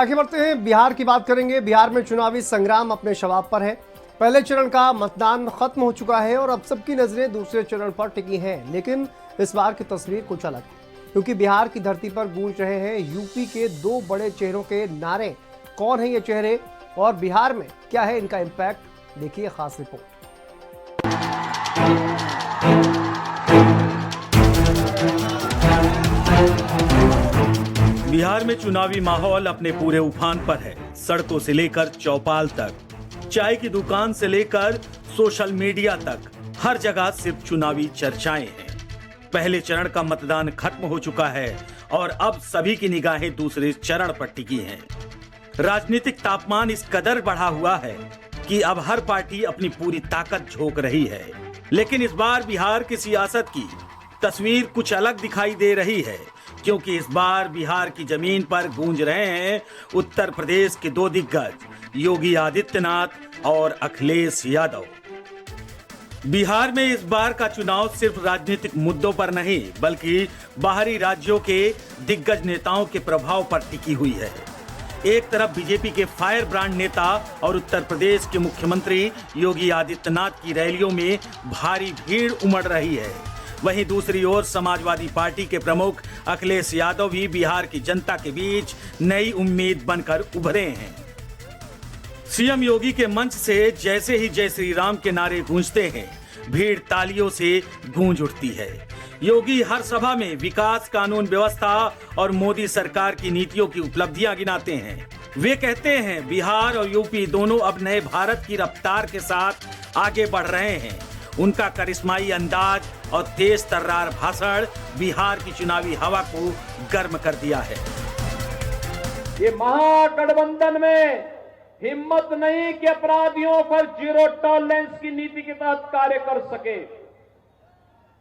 आगे बढ़ते हैं, बिहार की बात करेंगे। बिहार में चुनावी संग्राम अपने शवाब पर है। पहले चरण का मतदान खत्म हो चुका है और अब सबकी नजरें दूसरे चरण पर टिकी हैं। लेकिन इस बार की तस्वीर कुछ अलग है, क्योंकि बिहार की धरती पर गूंज रहे हैं यूपी के दो बड़े चेहरों के नारे। कौन है ये चेहरे और बिहार में क्या है इनका इम्पैक्ट, देखिए खास रिपोर्ट। बिहार में चुनावी माहौल अपने पूरे उफान पर है। सड़कों से लेकर चौपाल तक, चाय की दुकान से लेकर सोशल मीडिया तक, हर जगह सिर्फ चुनावी चर्चाएं हैं। पहले चरण का मतदान खत्म हो चुका है और अब सभी की निगाहें दूसरे चरण पर टिकी हैं। राजनीतिक तापमान इस कदर बढ़ा हुआ है कि अब हर पार्टी अपनी पूरी ताकत झोंक रही है। लेकिन इस बार बिहार की सियासत की तस्वीर कुछ अलग दिखाई दे रही है, क्योंकि इस बार बिहार की जमीन पर गूंज रहे हैं उत्तर प्रदेश के दो दिग्गज योगी आदित्यनाथ और अखिलेश यादव। बिहार में इस बार का चुनाव सिर्फ राजनीतिक मुद्दों पर नहीं, बल्कि बाहरी राज्यों के दिग्गज नेताओं के प्रभाव पर टिकी हुई है। एक तरफ बीजेपी के फायर ब्रांड नेता और उत्तर प्रदेश के मुख्यमंत्री योगी आदित्यनाथ की रैलियों में भारी भीड़ उमड़ रही है, वहीं दूसरी ओर समाजवादी पार्टी के प्रमुख अखिलेश यादव भी बिहार की जनता के बीच नई उम्मीद बनकर उभरे हैं। सीएम योगी के मंच से जैसे ही जय श्री राम के नारे गूंजते हैं, भीड़ तालियों से गूंज उठती है। योगी हर सभा में विकास, कानून व्यवस्था और मोदी सरकार की नीतियों की उपलब्धियां गिनाते हैं। वे कहते हैं बिहार और यूपी दोनों अब नए भारत की रफ्तार के साथ आगे बढ़ रहे हैं। उनका करिश्माई अंदाज और तेज तर्रार भाषण बिहार की चुनावी हवा को गर्म कर दिया है। ये महागठबंधन में हिम्मत नहीं कि अपराधियों पर जीरो टॉलरेंस की नीति के तहत कार्य कर सके।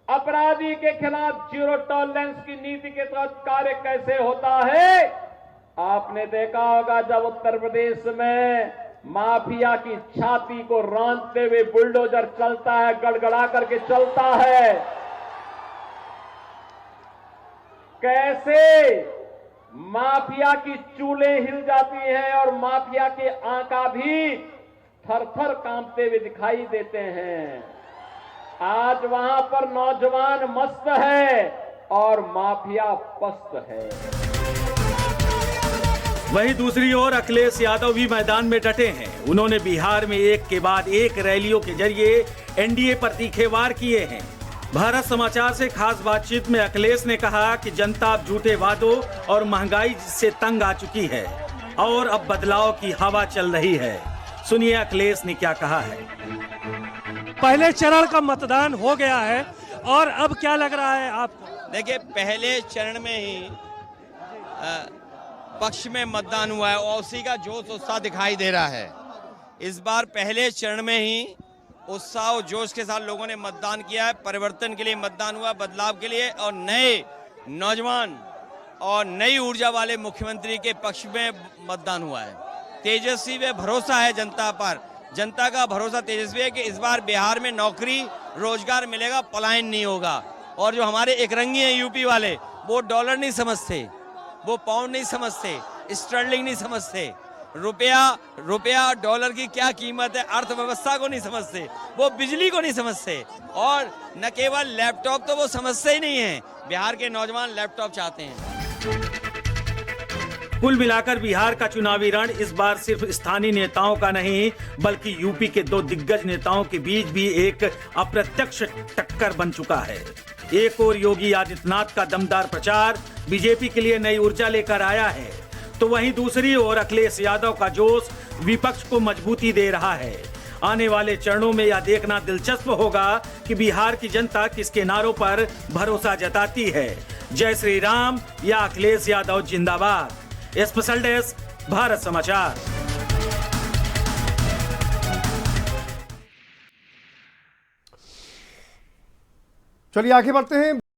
अपराधी के खिलाफ जीरो टॉलरेंस की नीति के तहत कार्य कैसे होता है? आपने देखा होगा जब उत्तर प्रदेश में माफिया की छाती को रौंदते हुए बुलडोजर चलता है, गड़गड़ा करके चलता है, कैसे माफिया की चूलें हिल जाती हैं और माफिया के आंका भी थर-थर कांपते हुए दिखाई देते हैं। आज वहां पर नौजवान मस्त है और माफिया पस्त है। वहीं दूसरी ओर अखिलेश यादव भी मैदान में डटे हैं। उन्होंने बिहार में एक के बाद एक रैलियों के जरिए एनडीए पर तीखे वार किए हैं। भारत समाचार से खास बातचीत में अखिलेश ने कहा कि जनता अब झूठे वादों और महंगाई से तंग आ चुकी है और अब बदलाव की हवा चल रही है। सुनिए अखिलेश ने क्या कहा है। पहले चरण का मतदान हो गया है और अब क्या लग रहा है आपको? देखिए, पहले चरण में ही पक्ष में मतदान हुआ है और उसी का जोश उत्साह दिखाई दे रहा है। इस बार पहले चरण में ही उत्साह और जोश के साथ लोगों ने मतदान किया है। परिवर्तन के लिए मतदान हुआ, बदलाव के लिए, और नए नौजवान और नई ऊर्जा वाले मुख्यमंत्री के पक्ष में मतदान हुआ है। तेजस्वी व भरोसा है जनता पर। जनता का भरोसा तेजस्वी है कि इस बार बिहार में नौकरी रोजगार मिलेगा, पलायन नहीं होगा। और जो हमारे एक रंगी हैं यूपी वाले, वो डॉलर नहीं समझते, वो पाउंड नहीं समझते, स्टर्लिंग नहीं समझते, रुपया डॉलर की क्या कीमत है, अर्थव्यवस्था को नहीं समझते, वो बिजली को नहीं समझते, और न केवल लैपटॉप तो वो समझते ही नहीं है। बिहार के नौजवान लैपटॉप चाहते हैं। कुल मिलाकर बिहार का चुनावी रण इस बार सिर्फ स्थानीय नेताओं का नहीं, बल्कि यूपी के दो दिग्गज नेताओं के बीच भी एक अप्रत्यक्ष टक्कर बन चुका है। एक ओर योगी आदित्यनाथ का दमदार प्रचार बीजेपी के लिए नई ऊर्जा लेकर आया है, तो वहीं दूसरी ओर अखिलेश यादव का जोश विपक्ष को मजबूती दे रहा है। आने वाले चरणों में यह देखना दिलचस्प होगा कि बिहार की जनता किसके नारों पर भरोसा जताती है, जय श्री राम या अखिलेश यादव जिंदाबाद। स्पेशल डेस्क, भारत समाचार। चलिए आगे बढ़ते हैं।